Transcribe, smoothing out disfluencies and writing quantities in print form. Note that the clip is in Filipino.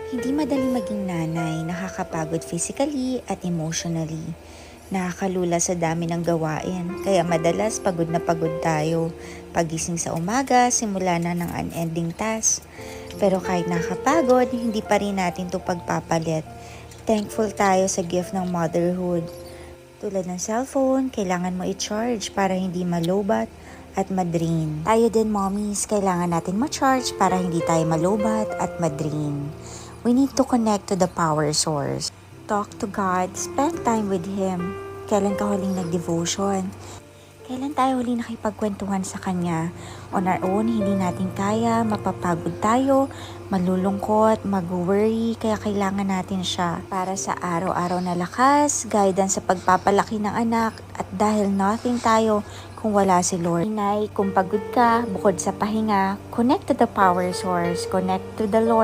Hindi madaling maging nanay, nakakapagod physically at emotionally. Nakakalula sa dami ng gawain, kaya madalas pagod na pagod tayo. Pagising sa umaga, simula na ng unending task. Pero kahit nakakapagod, hindi pa rin natin to pagpapalit. Thankful tayo sa gift ng motherhood. Tulad ng cellphone, kailangan mo i-charge para hindi malobat at madrain. Tayo din mommies, kailangan natin ma-charge para hindi tayo malobat at madrain. We need to connect to the power source. Talk to God, spend time with Him. Kailan ka huling nag-devotion? Kailan tayo huling nakipagkwentuhan sa Kanya? On our own, hindi natin kaya, mapapagod tayo, malulungkot, mag-worry, kaya kailangan natin siya para sa araw-araw na lakas, guidance sa pagpapalaki ng anak, at dahil nothing tayo kung wala si Lord. Inay, kung pagod ka, bukod sa pahinga, connect to the power source, connect to the Lord.